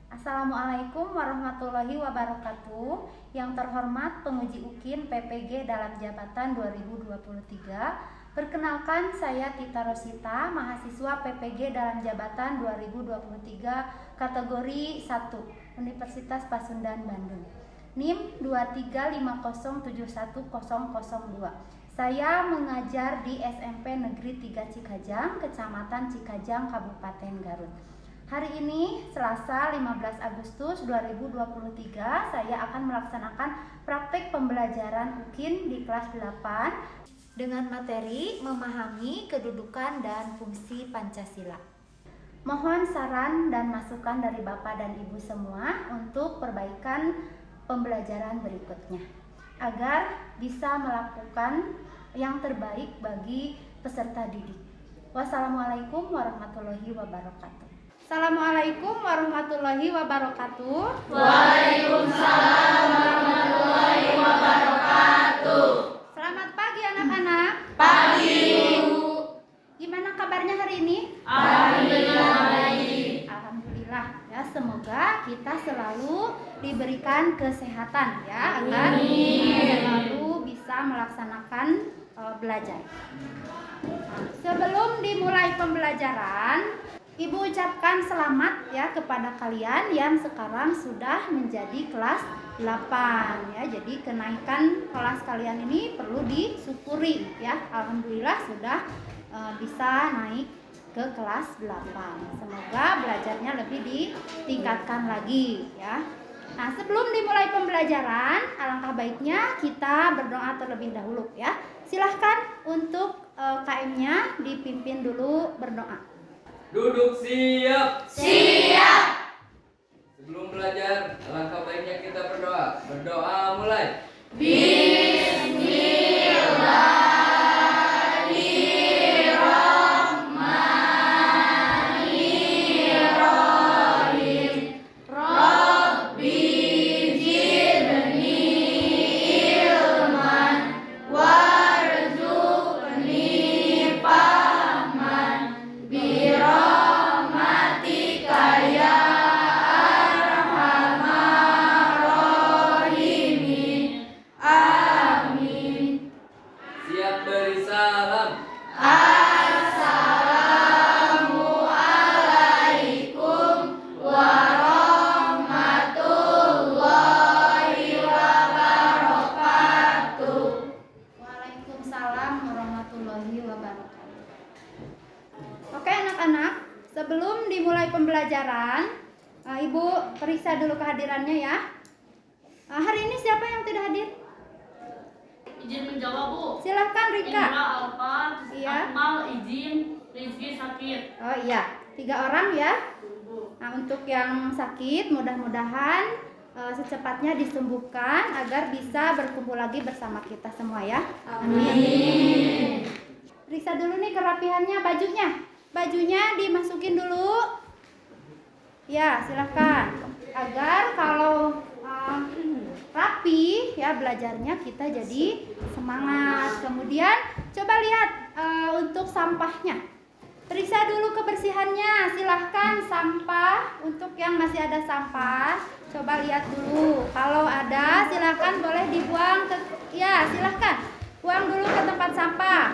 Assalamualaikum warahmatullahi wabarakatuh. Yang terhormat penguji UKIN PPG dalam jabatan 2023. Perkenalkan, saya Tita Rosita, mahasiswa PPG dalam jabatan 2023 kategori 1 Universitas Pasundan Bandung. NIM 235071002. Saya mengajar di SMP Negeri 3 Cikajang, Kecamatan Cikajang, Kabupaten Garut. Hari ini, Selasa 15 Agustus 2023, saya akan melaksanakan praktek pembelajaran UKIN di kelas 8 dengan materi memahami kedudukan dan fungsi Pancasila. Mohon saran dan masukan dari Bapak dan Ibu semua untuk perbaikan pembelajaran berikutnya, agar bisa melakukan yang terbaik bagi peserta didik. Wassalamualaikum warahmatullahi wabarakatuh. Assalamualaikum warahmatullahi wabarakatuh. Waalaikumsalam warahmatullahi wabarakatuh. Selamat pagi anak-anak. Pagi. Gimana kabarnya hari ini? Alhamdulillah baik. Alhamdulillah ya, semoga kita selalu diberikan kesehatan ya, agar selalu bisa melaksanakan belajar. Nah, sebelum dimulai pembelajaran, Ibu ucapkan selamat ya kepada kalian yang sekarang sudah menjadi kelas 8 ya. Jadi kenaikan kelas kalian ini perlu disyukuri ya. Alhamdulillah sudah bisa naik ke kelas 8. Semoga belajarnya lebih ditingkatkan lagi ya. Nah, sebelum dimulai pembelajaran, alangkah baiknya kita berdoa terlebih dahulu ya. Silahkan untuk KM-nya dipimpin dulu berdoa. Duduk siap. Siap. Sebelum belajar, alangkah baiknya kita berdoa. Berdoa mulai. Bismillahirrahmanirrahim. Rabbi zidni ilman warzuqni fahman birahmatika ya arhamar rahimin. Amin. Siap beri salam. Assalamualaikum warahmatullahi wabarakatuh. Waalaikumsalam warahmatullahi wabarakatuh. Oke anak-anak, sebelum dimulai pembelajaran, Ibu periksa dulu kehadirannya ya. Hari ini siapa yang tidak hadir? Izin menjawab, Bu. Silahkan Rika. Indra, Alfa, Iya. Akmal, izin, Rizky sakit. Oh iya, 3 orang ya. Nah, untuk yang sakit mudah-mudahan secepatnya disembuhkan agar bisa berkumpul lagi bersama kita semua ya. Amin. Periksa dulu nih kerapihannya, bajunya dimasukin dulu. Ya, silakan. Agar kalau rapi ya belajarnya, kita jadi semangat. Kemudian coba lihat untuk sampahnya. Periksa dulu kebersihannya. Silahkan sampah, untuk yang masih ada sampah, coba lihat dulu. Kalau ada, silahkan boleh dibuang ke, ya silahkan buang dulu ke tempat sampah.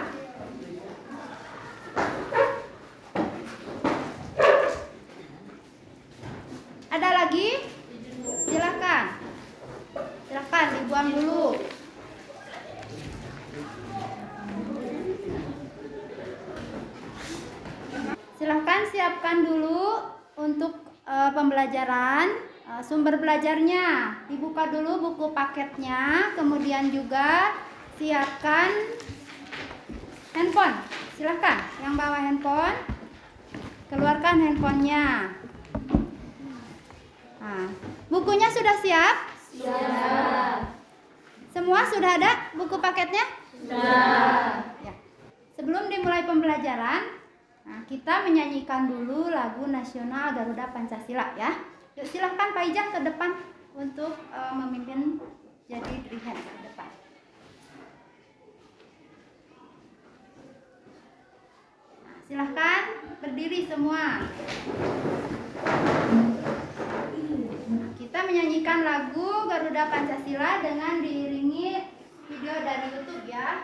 Ada lagi? Silahkan dibuang dulu. Silahkan siapkan dulu untuk pembelajaran, sumber belajarnya. Dibuka dulu buku paketnya, kemudian juga siapkan handphone. Silahkan yang bawa handphone, keluarkan handphonenya. Nah, bukunya sudah siap? Siap. Semua sudah ada buku paketnya? Sudah. Ya. Sebelum dimulai pembelajaran, kita menyanyikan dulu lagu nasional Garuda Pancasila ya. Yuk silahkan Pak Ijang ke depan untuk memimpin jadi dirihan ke depan. Silahkan berdiri semua. menyanyikan lagu Garuda Pancasila dengan diiringi video dari YouTube ya.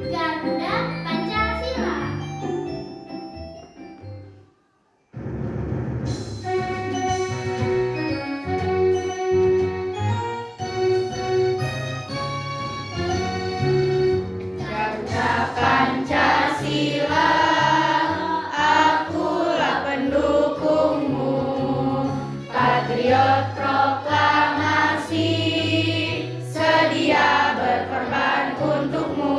Garuda Pancasila. Garuda Pancasila, akulah pendukungmu, patriot proklamasi, sedia berkorban untukmu.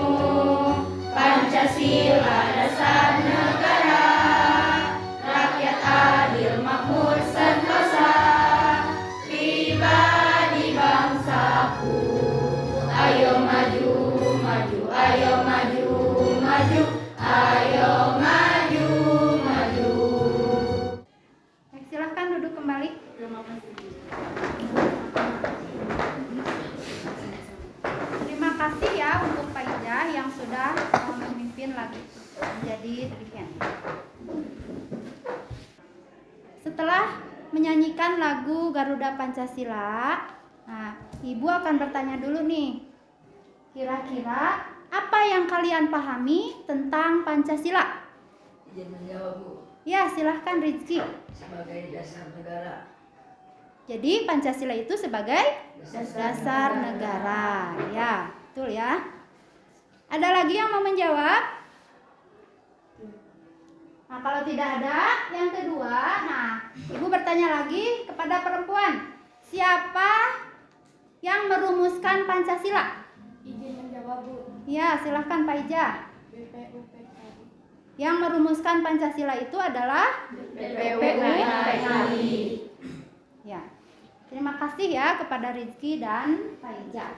Pancasila dasar negara, rakyat adil makmur sentosa, pribadi bangsaku. Ayo maju, maju, ayo maju, maju, ayo maju, maju. Baik, silahkan duduk kembali. Terima kasih. Terima kasih ya untuk Pak Ija yang sudah memimpin lagu itu menjadi demikian. Setelah menyanyikan lagu Garuda Pancasila, nah, Ibu akan bertanya dulu nih. Kira-kira apa yang kalian pahami tentang Pancasila? Izin menjawab, Bu. Ya, silahkan Rizky. Sebagai dasar negara. Jadi Pancasila itu sebagai dasar negara. Ya, betul ya. Ada lagi yang mau menjawab? Nah, kalau tidak ada, yang kedua, nah, Ibu bertanya lagi kepada perempuan. Siapa yang merumuskan Pancasila? Izin menjawab, Bu. Ya, silahkan Pak Ija. BPUPKI. Yang merumuskan Pancasila itu adalah BPUPKI. Ya. Terima kasih ya kepada Rizky dan Pak Ija.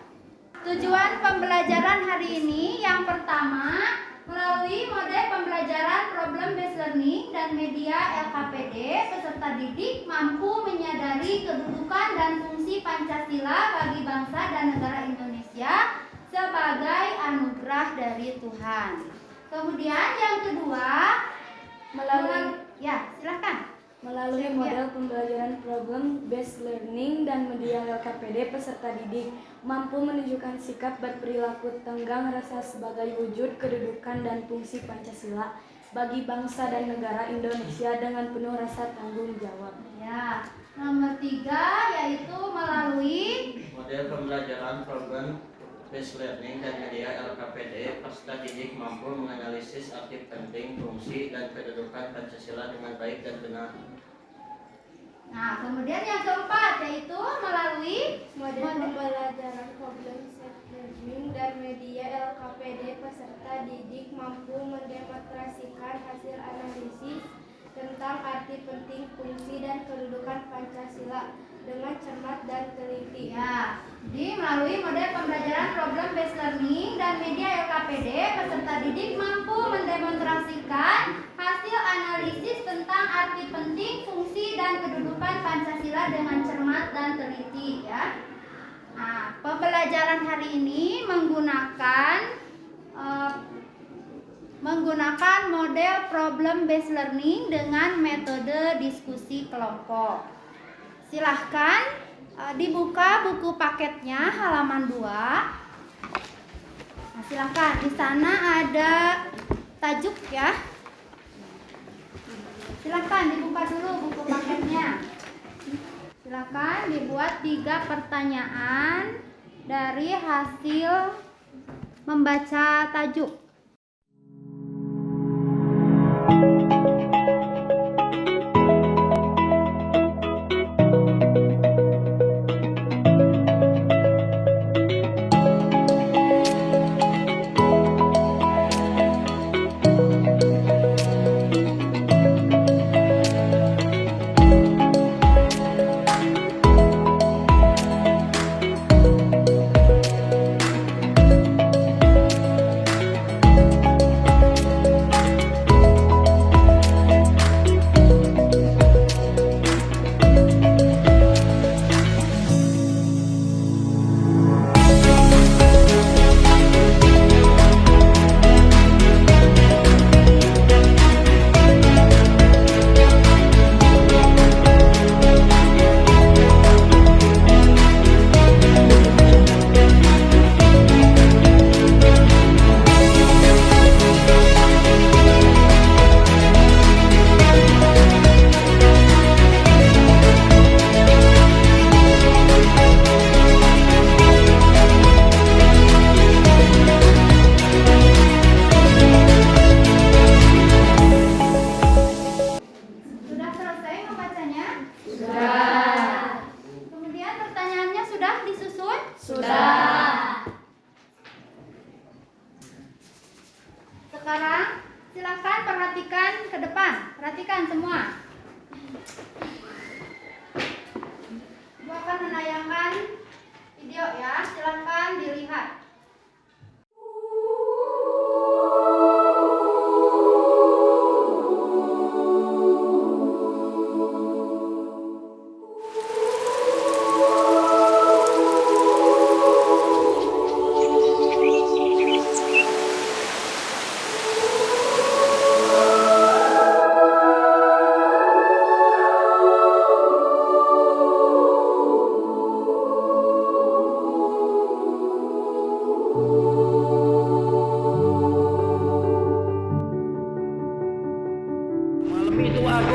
Tujuan pembelajaran hari ini yang pertama, melalui model pembelajaran problem based learning dan media LKPD, peserta didik mampu menyadari kedudukan dan fungsi Pancasila bagi bangsa dan negara Indonesia sebagai anugerah dari Tuhan. Kemudian yang kedua, ya, silahkan. Melalui model pembelajaran problem based learning dan media LKPD, peserta didik mampu menunjukkan sikap berperilaku tenggang rasa sebagai wujud kedudukan dan fungsi Pancasila bagi bangsa dan negara Indonesia dengan penuh rasa tanggung jawab. Ya, nomor 3 yaitu melalui model pembelajaran problem based learning dan media LKPD, peserta didik mampu menganalisis arti penting, fungsi, dan kedudukan Pancasila dengan baik dan benar. Nah, kemudian yang keempat yaitu melalui Model pembelajaran problem set learning dan media LKPD, peserta didik mampu mendemonstrasikan hasil analisis tentang arti penting, fungsi, dan kedudukan Pancasila dengan cermat dan teliti. ya. Jadi melalui model pembelajaran problem based learning dan media LKPD, peserta didik mampu mendemonstrasikan hasil analisis tentang arti penting, fungsi, dan kedudukan Pancasila dengan cermat dan teliti ya. Nah, pembelajaran hari ini menggunakan model problem based learning dengan metode diskusi kelompok. Silahkan dibuka buku paketnya halaman 2. Nah, silahkan, di sana ada tajuk ya. Silahkan dibuka dulu buku paketnya. Silahkan dibuat 3 pertanyaan dari hasil membaca tajuk.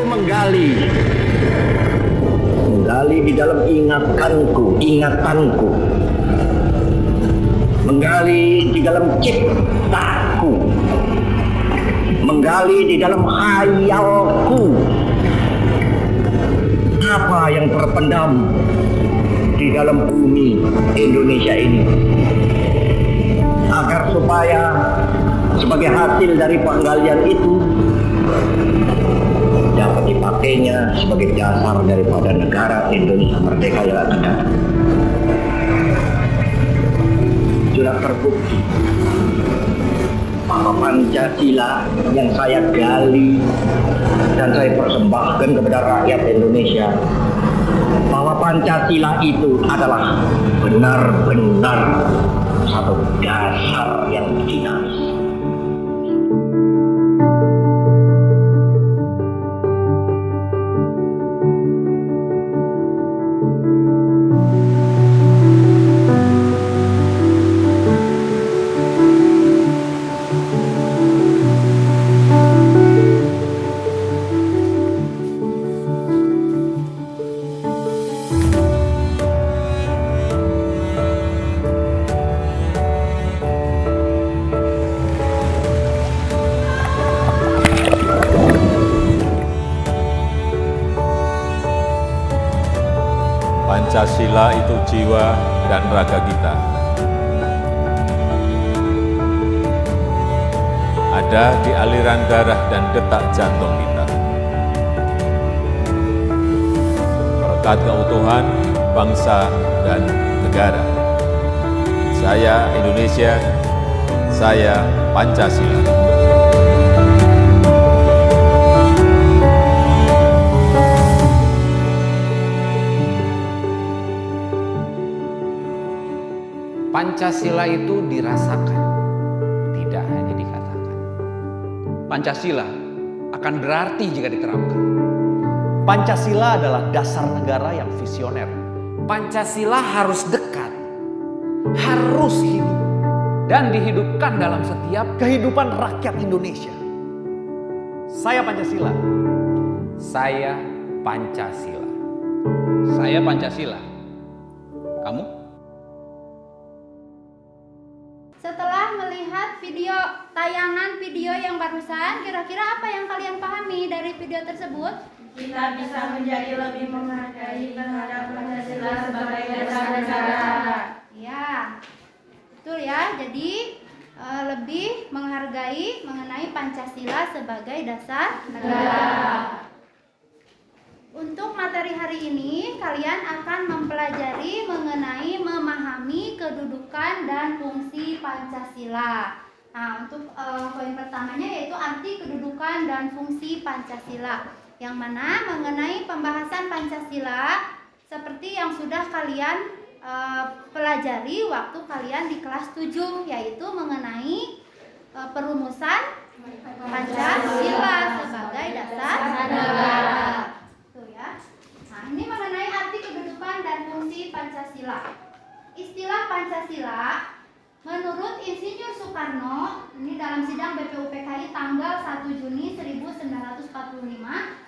menggali di dalam ingatanku, menggali di dalam ciptaku, menggali di dalam hayalku. Apa yang terpendam di dalam bumi Indonesia ini, agar supaya sebagai hasil dari penggalian itu dapat dipakainya sebagai dasar daripada negara Indonesia merdeka yang akan datang. Sudah terbukti bahwa Pancasila yang saya gali dan saya persembahkan kepada rakyat Indonesia, bahwa Pancasila itu adalah benar-benar satu dasar yang dinamis. Pancasila itu jiwa dan raga kita. Ada di aliran darah dan detak jantung kita. Berkat keutuhan bangsa dan negara. Saya Indonesia, saya Pancasila. Pancasila itu dirasakan, tidak hanya dikatakan. Pancasila akan berarti jika diterapkan. Pancasila adalah dasar negara yang visioner. Pancasila harus dekat, harus hidup, dan dihidupkan dalam setiap kehidupan rakyat Indonesia. Saya Pancasila. Saya Pancasila. Saya Pancasila. Kamu? Setelah melihat tayangan video yang barusan, kira-kira apa yang kalian pahami dari video tersebut? Kita bisa menjadi lebih menghargai terhadap Pancasila sebagai dasar negara. Ya, betul ya. Jadi lebih menghargai mengenai Pancasila sebagai dasar negara. Untuk materi hari ini, kalian akan mempelajari mengenai memahami kedudukan dan fungsi Pancasila. Nah, untuk poin pertamanya yaitu arti kedudukan dan fungsi Pancasila, yang mana mengenai pembahasan Pancasila seperti yang sudah kalian pelajari waktu kalian di kelas 7, yaitu mengenai perumusan Pancasila sebagai dasar negara. Ya. Nah, ini mengenai arti kedudukan dan fungsi Pancasila. Istilah Pancasila menurut Insinyur Soekarno, ini dalam sidang BPUPKI tanggal 1 Juni 1945,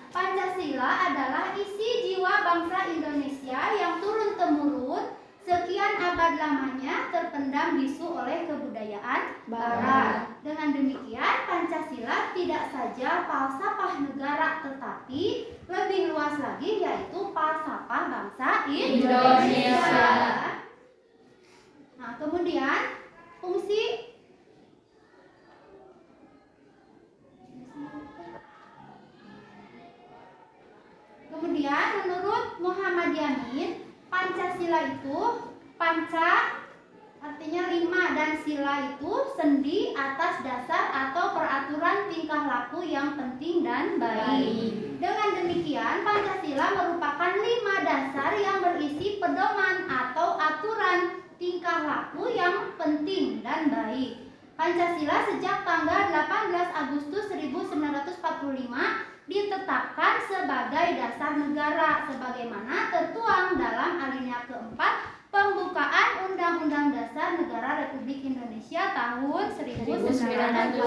Pancasila adalah isi jiwa bangsa Indonesia yang turun-temurun sekian abad lamanya terpendam bisu oleh kebudayaan Barat. Dengan demikian, Pancasila tidak saja falsafah negara, tetapi lebih luas lagi yaitu falsafah bangsa Indonesia. Nah, kemudian fungsi menurut Muhammad Yamin, Pancasila itu panca artinya 5 dan sila itu sendi atas dasar atau peraturan tingkah laku yang penting dan baik. Dengan demikian, Pancasila merupakan 5 dasar yang berisi pedoman atau aturan tingkah laku yang penting dan baik. Pancasila sejak tanggal 18 Agustus 1945 ditetapkan sebagai dasar negara sebagaimana tertuang dalam alinea keempat Pembukaan Undang-Undang Dasar Negara Republik Indonesia tahun 1945.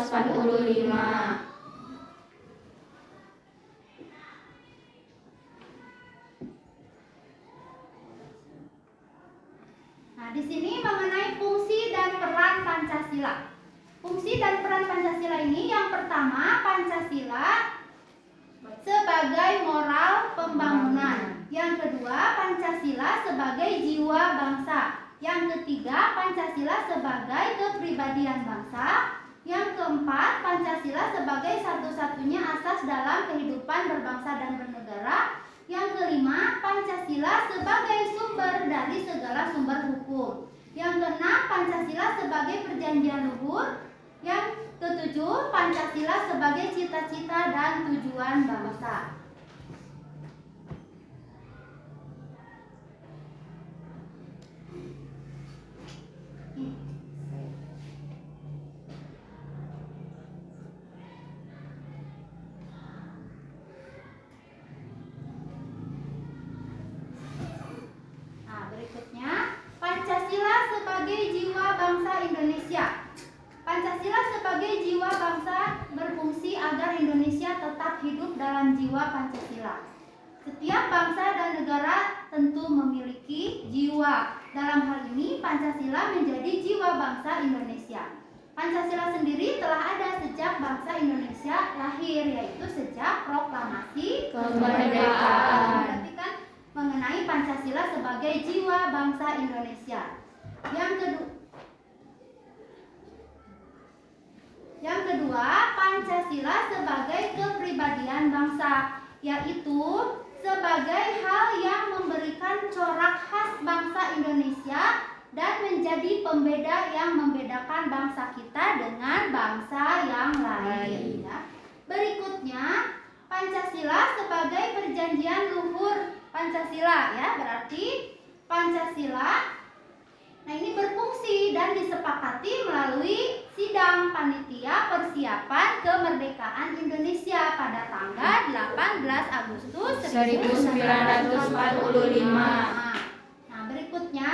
di sini mengenai fungsi dan peran Pancasila. Fungsi dan peran Pancasila ini yang pertama, Pancasila sebagai moral pembangunan. Yang kedua, Pancasila sebagai jiwa bangsa. Yang ketiga, Pancasila sebagai kepribadian bangsa. Yang keempat, Pancasila sebagai satu-satunya asas dalam kehidupan berbangsa dan bernegara. Yang kelima, Pancasila sebagai sumber dari segala sumber hukum. Yang keenam, Pancasila sebagai perjanjian luhur. Yang ketujuh, Pancasila sebagai cita-cita dan tujuan bangsa. Berikutnya, Pancasila sebagai jiwa bangsa Indonesia. Pancasila sebagai jiwa bangsa berfungsi agar Indonesia tetap hidup dalam jiwa Pancasila. Setiap bangsa dan negara tentu memiliki jiwa. Dalam hal ini, Pancasila menjadi jiwa bangsa Indonesia. Pancasila sendiri telah ada sejak bangsa Indonesia lahir, yaitu sejak proklamasi kemerdekaan. Berarti kan mengenai Pancasila sebagai jiwa bangsa Indonesia. Yang kedua, Pancasila sebagai kepribadian bangsa, yaitu sebagai hal yang memberikan corak khas bangsa Indonesia dan menjadi pembeda yang membedakan bangsa kita dengan bangsa yang lain. Berikutnya, Pancasila sebagai perjanjian luhur Pancasila, ya, berarti Pancasila ini berfungsi dan disepakati melalui sidang panitia persiapan kemerdekaan Indonesia pada tanggal 18 Agustus 1945. Nah, berikutnya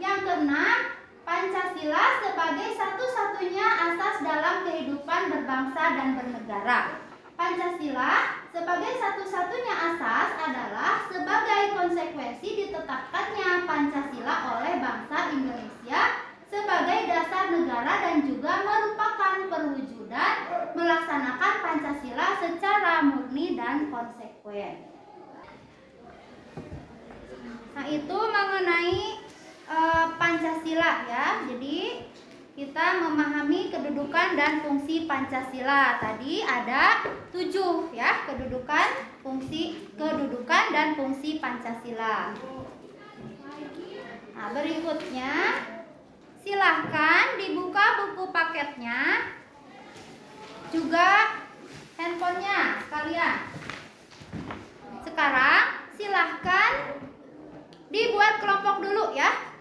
yang keenam, Pancasila sebagai satu-satunya asas dalam kehidupan berbangsa dan bernegara. Pancasila sebagai satu-satunya asas adalah sebagai konsekuensi ditetapkannya Pancasila oleh bangsa Indonesia sebagai dasar negara dan juga merupakan perwujudan melaksanakan Pancasila secara murni dan konsekuen. Nah, itu mengenai Pancasila, ya. Jadi kita memahami kedudukan dan fungsi Pancasila. Tadi ada 7, ya, kedudukan dan fungsi Pancasila. Nah, berikutnya silahkan dibuka buku paketnya, juga handphonenya sekalian. Sekarang silahkan dibuat kelompok dulu, ya.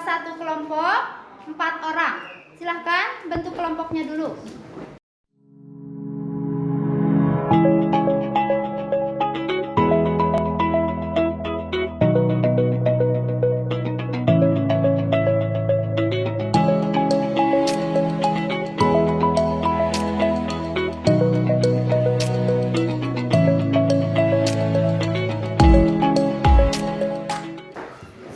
Satu kelompok 4 orang. Silahkan bentuk kelompoknya dulu.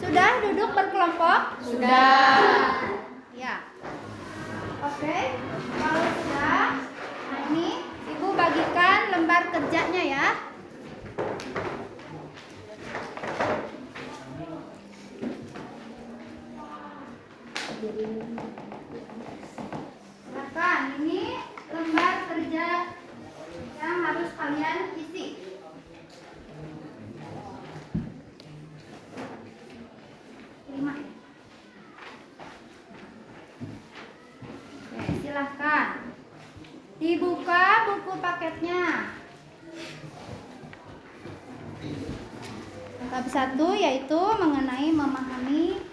Sudah duduk berkelompok? Sudah. Ya. Oke. Kalau sudah, nah ini Ibu bagikan lembar kerjanya, ya. Silakan, ini lembar kerja yang harus kalian isi. Terima. Oke, silahkan dibuka buku paketnya. Tahap 1 yaitu mengenai memahami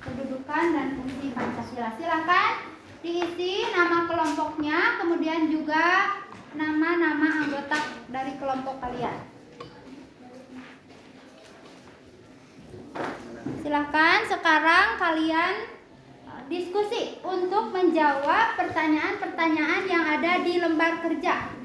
kedudukan dan fungsi Pancasila. Silahkan diisi nama kelompoknya, kemudian juga nama-nama anggota dari kelompok kalian. Silahkan sekarang kalian diskusi untuk menjawab pertanyaan-pertanyaan yang ada di lembar kerja.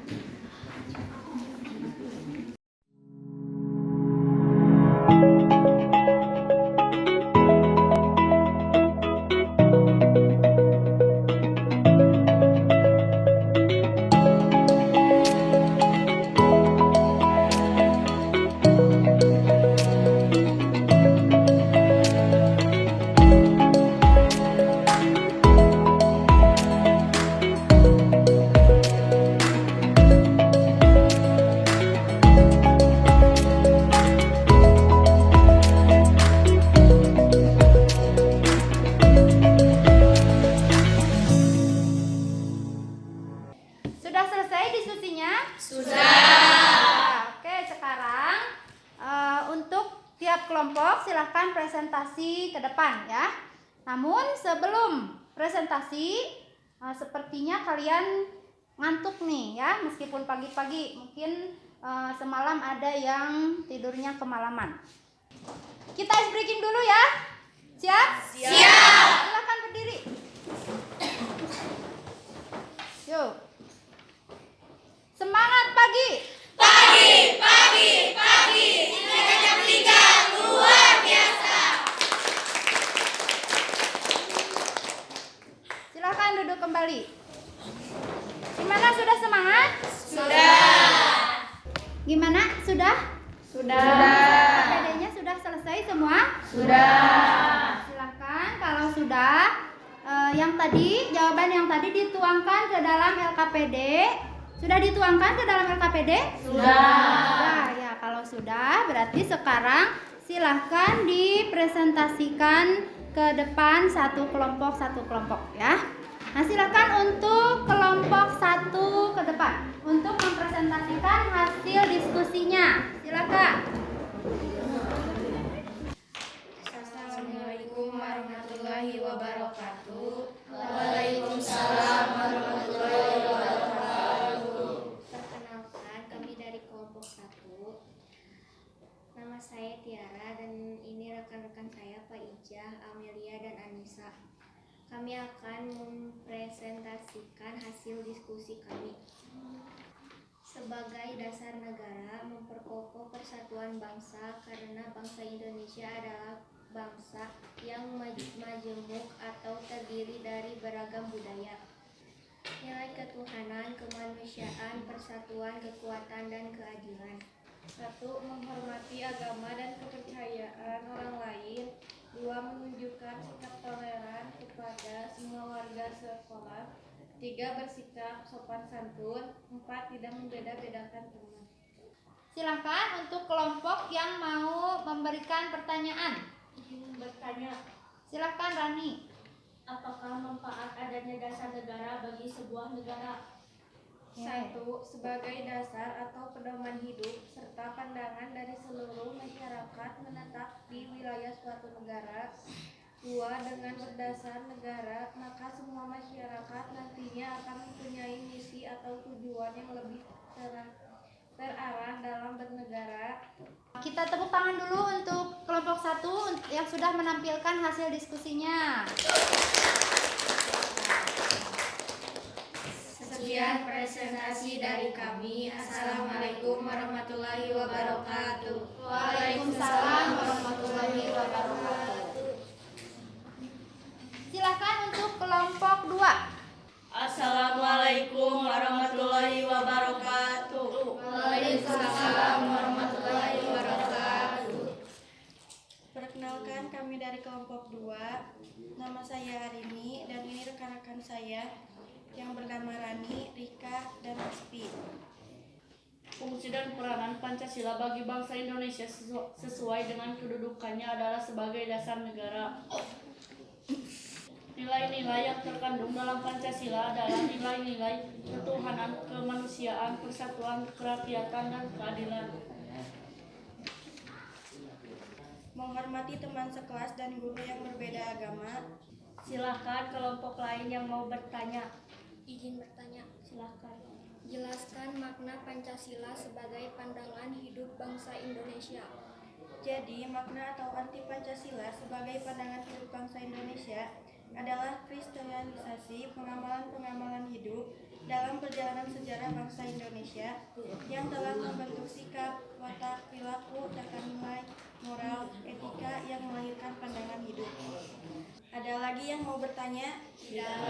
kelompok silahkan presentasi ke depan ya. Namun sebelum presentasi, sepertinya kalian ngantuk nih ya, meskipun pagi-pagi. Mungkin semalam ada yang tidurnya kemalaman. Kita ice breaking dulu ya. Siap? Siap. Silahkan berdiri. Yuk. Semangat pagi. Pagi, pagi, pagi. Jam 3 luar biasa. Silahkan duduk kembali. Gimana, sudah semangat? Sudah. Gimana? Sudah? Sudah. KPD-nya sudah selesai semua? Sudah. Silakan kalau sudah, yang tadi, jawaban yang tadi dituangkan ke dalam LKPD. Sudah dituangkan ke dalam LKPD? Sudah. Ya, kalau sudah berarti sekarang silahkan dipresentasikan ke depan satu kelompok ya. Nah, silakan untuk kelompok 1 ke depan untuk mempresentasikan hasil diskusinya. Silakan. Assalamualaikum warahmatullahi wabarakatuh. Waalaikumsalam warahmatullahi wabarakatuh. Perkenalkan, kami dari kelompok 1. Nama saya Tiara dan ini rekan-rekan saya Pak Ijah, Amelia dan Anissa. Kami akan mempresentasikan hasil diskusi kami. Sebagai dasar negara, memperkokoh persatuan bangsa karena bangsa Indonesia adalah bangsa yang majemuk atau terdiri dari beragam budaya. Nilai ketuhanan, kemanusiaan, persatuan, kekuatan, dan keadilan. 1. Menghormati agama dan kepercayaan orang lain. 2. Menunjukkan sikap toleran kepada semua warga sekolah. 3. Bersikap sopan santun. 4. Tidak membeda-bedakan teman. Silakan untuk kelompok yang mau memberikan pertanyaan. Izin bertanya, Silakan Rani. apakah manfaat adanya dasar negara bagi sebuah negara? 1. Sebagai dasar atau pedoman hidup serta pandangan dari seluruh masyarakat menetap di wilayah suatu negara. 2. Dengan berdasar negara, maka semua masyarakat nantinya akan mempunyai misi atau tujuan yang lebih terarah dalam bernegara. Kita tepuk tangan dulu untuk kelompok 1 yang sudah menampilkan hasil diskusinya. Sekian presentasi dari kami. Assalamualaikum warahmatullahi wabarakatuh. Waalaikumsalam warahmatullahi wabarakatuh. Silakan untuk kelompok 2. Assalamualaikum warahmatullahi wabarakatuh. Waalaikumsalam warahmatullahi wabarakatuh. Perkenalkan, kami dari kelompok 2. Nama saya Arini dan ini rekan-rekan saya yang bernama Rani, Rika, dan Aspi. Fungsi dan peranan Pancasila bagi bangsa Indonesia sesuai dengan kedudukannya adalah sebagai dasar negara. Nilai-nilai yang terkandung dalam Pancasila adalah nilai-nilai ketuhanan, kemanusiaan, persatuan, kerakyatan, dan keadilan. Menghormati teman sekelas dan guru yang berbeda agama. Silakan kelompok lain yang mau bertanya. Izin bertanya. Silakan. Jelaskan makna Pancasila sebagai pandangan hidup bangsa Indonesia. Jadi, makna atau arti Pancasila sebagai pandangan hidup bangsa Indonesia adalah kristianisasi pengamalan-pengamalan hidup dalam perjalanan sejarah bangsa Indonesia yang telah membentuk sikap, watak, perilaku, tata nilai, moral, etika yang melahirkan pandangan hidup. Ada lagi yang mau bertanya? Tidak.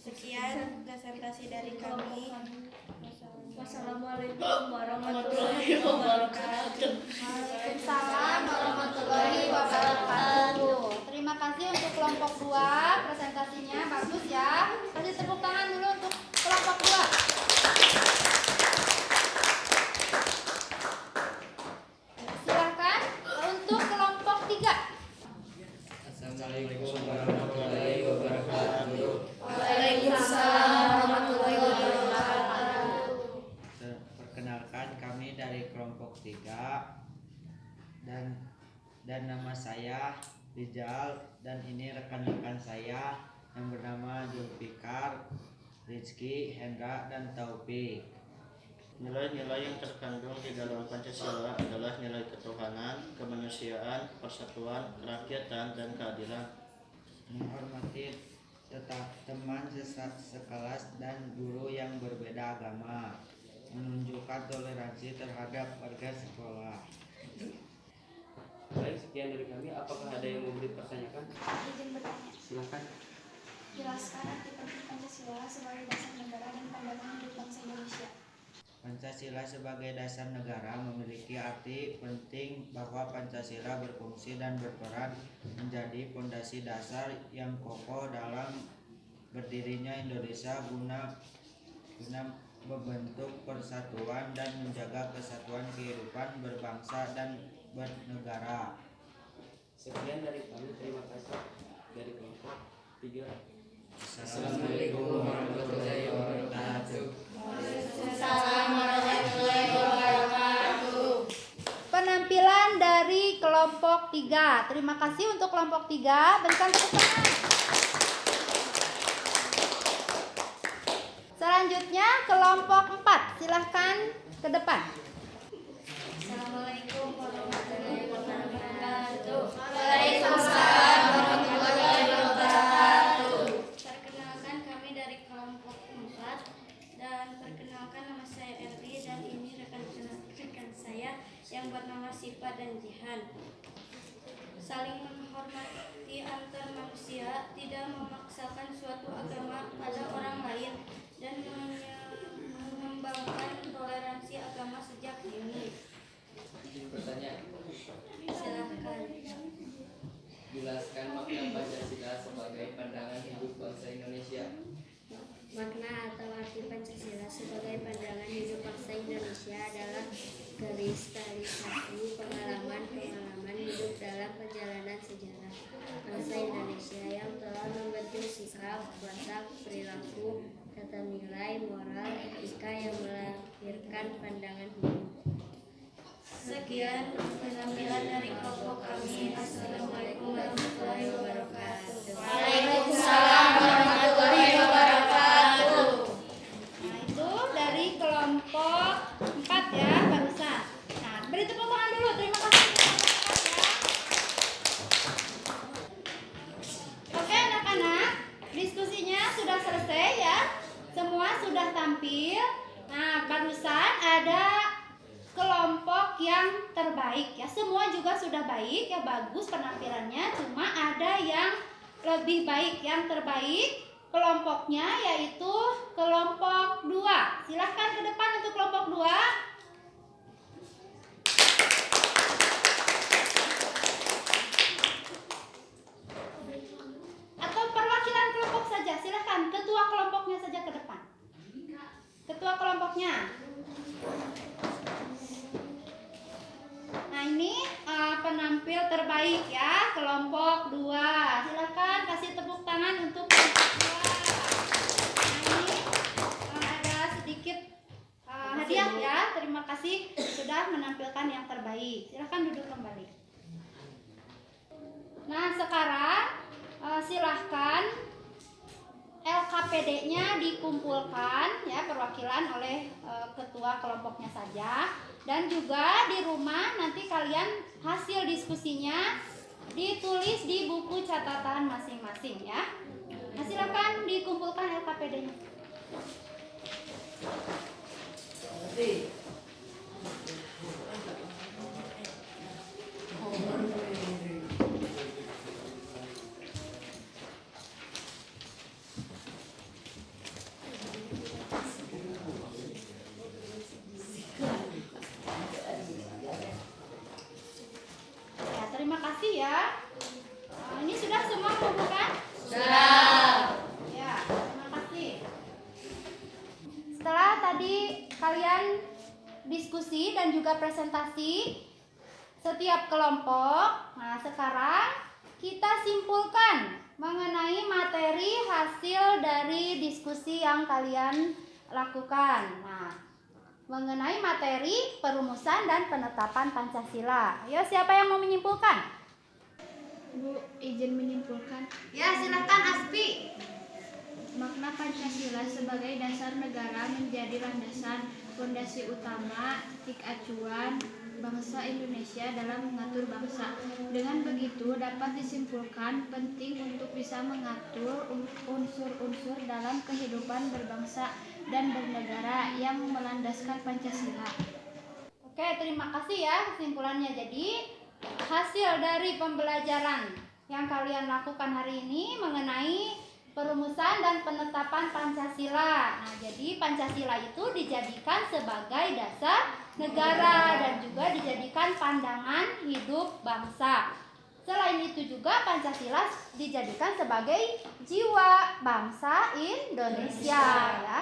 Sekian presentasi dari kami. Wassalamualaikum warahmatullahi wabarakatuh. Waalaikumsalam warahmatullahi wabarakatuh. Terima kasih untuk kelompok 2, presentasinya bagus ya. Kasih tepuk tangan dulu untuk kelompok 2. Silakan untuk kelompok 3. Assalamualaikum warahmatullahi wabarakatuh. Waalaikumsalam warahmatullahi wabarakatuh. Perkenalkan, kami dari kelompok Dan nama saya Rizal, dan ini rekan-rekan saya yang bernama Julfikar, Rizky, Hendra, dan Taufik. Nilai-nilai yang terkandung di dalam Pancasila adalah nilai ketuhanan, kemanusiaan, persatuan, kerakyatan, dan keadilan. Menghormati tetap teman sekelas dan guru yang berbeda agama. Menunjukkan toleransi terhadap warga sekolah. Baik, sekian dari kami. Apakah ada yang mau dipertanyakan? Izin bertanya. Silakan. Jelaskan arti penting Pancasila sebagai dasar negara dan pandangan hidup bangsa Indonesia. Pancasila sebagai dasar negara memiliki arti penting bahwa Pancasila berfungsi dan berperan menjadi fondasi dasar yang kokoh dalam berdirinya Indonesia guna membentuk persatuan dan menjaga kesatuan kehidupan berbangsa dan bernegara. Sekian dari kami. Terima kasih dari kelompok 3. Assalamualaikum warahmatullahi wabarakatuh. Penampilan dari kelompok 3. Terima kasih untuk kelompok 3. Berikan tepuk tangan. Selanjutnya kelompok 4. Silahkan ke depan. Assalamualaikum warahmatullahi wabarakatuh. Waalaikumsalam warahmatullahi wabarakatuh. Perkenalkan, kami dari kelompok 4 dan perkenalkan nama saya Erli dan ini rekan saya yang bernama Sipa dan Jihan. Saling menghormati antar manusia, tidak memaksakan suatu agama pada orang lain, dan mengembangkan toleransi agama sejak dini. Pertanyaan. Silakan. Jelaskan makna Pancasila sebagai pandangan hidup bangsa Indonesia. Makna atau arti Pancasila sebagai pandangan hidup bangsa Indonesia adalah kristalisasi pengalaman-pengalaman hidup dalam perjalanan sejarah bangsa Indonesia yang telah membentuk sikap, watak, perilaku, tata nilai, moral, etika yang melahirkan pandangan hidup. Sekian penampilan dari kelompok kami. Assalamualaikum warahmatullahi wabarakatuh. Waalaikumsalam warahmatullahi wabarakatuh. Nah, itu dari kelompok 4 ya, barusan. Nah, beri tepuk tangan dulu. Terima kasih kelompok 4 ya. Oke, anak-anak, diskusinya sudah selesai ya. Semua sudah tampil. Nah, barusan ada kelompok yang terbaik ya. Semua juga sudah baik ya, bagus penampilannya, cuma ada yang lebih baik. Yang terbaik kelompoknya yaitu kelompok 2. Silahkan ke depan untuk kelompok 2. Atau perwakilan kelompok saja, silahkan ketua kelompoknya saja ke depan. Ketua kelompoknya. Nah, ini penampil terbaik ya, kelompok 2. Silakan kasih tepuk tangan untuk kelompok 2. Nah, ini ada sedikit hadiah ya. Terima kasih sudah menampilkan yang terbaik. Silakan duduk kembali. Nah, sekarang silahkan LKPD-nya dikumpulkan ya, perwakilan oleh ketua kelompoknya saja. Dan juga di rumah nanti kalian hasil diskusinya ditulis di buku catatan masing-masing ya. Nah, silakan dikumpulkan LKPD-nya. Terima kasih ya. Ini sudah semua bukan? Sudah. Ya, terima kasih. Setelah tadi kalian diskusi dan juga presentasi setiap kelompok, nah sekarang kita simpulkan mengenai materi hasil dari diskusi yang kalian lakukan. Nah, mengenai materi perumusan dan penetapan Pancasila. Ayo, siapa yang mau menyimpulkan? Bu, izin menyimpulkan. Ya, silakan Aspi. Makna Pancasila sebagai dasar negara menjadi landasan fondasi utama titik acuan bangsa Indonesia dalam mengatur bangsa. Dengan begitu dapat disimpulkan penting untuk bisa mengatur unsur-unsur dalam kehidupan berbangsa dan bernegara yang melandaskan Pancasila. Oke, terima kasih ya kesimpulannya. Jadi, hasil dari pembelajaran yang kalian lakukan hari ini mengenai perumusan dan penetapan Pancasila. Nah, jadi Pancasila itu dijadikan sebagai dasar negara dan juga dijadikan pandangan hidup bangsa. Selain itu juga Pancasila dijadikan sebagai jiwa bangsa Indonesia ya.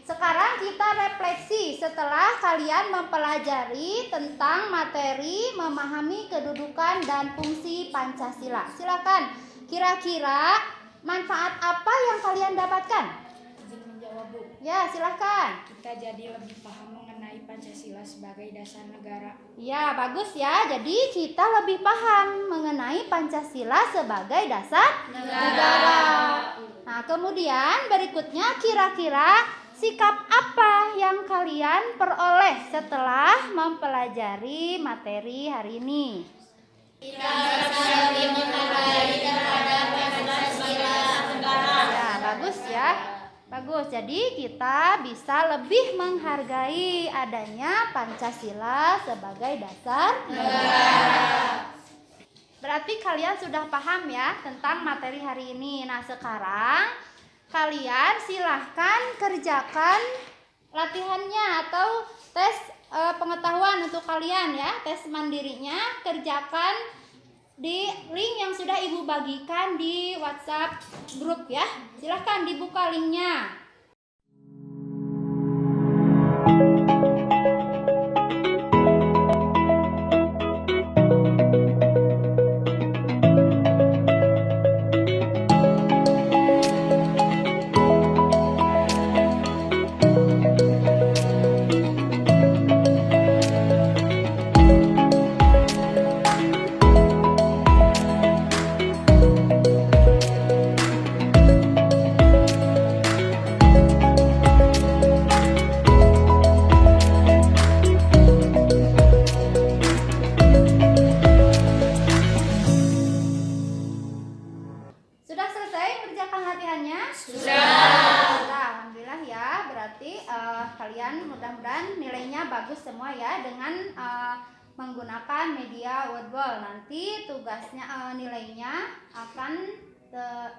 Sekarang kita refleksi setelah kalian mempelajari tentang materi memahami kedudukan dan fungsi Pancasila. Silakan, kira-kira manfaat apa yang kalian dapatkan? Izin menjawab, Bu. Ya, silakan. Kita jadi lebih paham mengenai Pancasila sebagai dasar negara. Ya, bagus ya. Jadi kita lebih paham mengenai Pancasila sebagai dasar negara. Nah, kemudian berikutnya kira-kira sikap apa yang kalian peroleh setelah mempelajari materi hari ini? Kita bisa lebih menghargai terhadap Pancasila negara. Ya, bagus ya. Bagus. Jadi kita bisa lebih menghargai adanya Pancasila sebagai dasar negara. Berarti kalian sudah paham ya tentang materi hari ini. Nah, sekarang kalian silahkan kerjakan latihannya atau tes pengetahuan untuk kalian ya, tes mandirinya kerjakan di link yang sudah Ibu bagikan di WhatsApp grup ya. Silahkan dibuka linknya. Sudah selesai mengerjakan latihannya? Sudah. Alhamdulillah ya. Berarti kalian mudah-mudahan nilainya bagus semua ya dengan menggunakan media Wordwall. Nanti tugasnya nilainya akan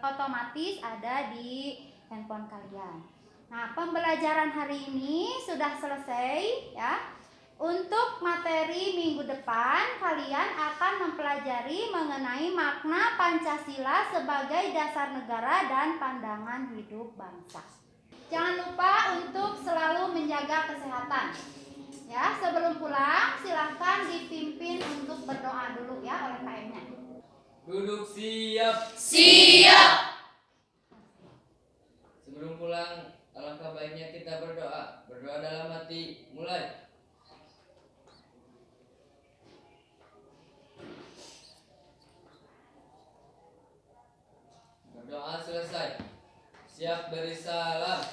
otomatis ada di handphone kalian. Nah, pembelajaran hari ini sudah selesai ya. Untuk materi minggu depan, kalian akan mempelajari mengenai makna Pancasila sebagai dasar negara dan pandangan hidup bangsa. Jangan lupa untuk selalu menjaga kesehatan. Ya, sebelum pulang silahkan dipimpin untuk berdoa dulu ya oleh KM-nya. Duduk siap. Siap. Sebelum pulang, alangkah baiknya kita berdoa. Berdoa dalam hati. Mulai. Berdoa selesai. Siap beri salam.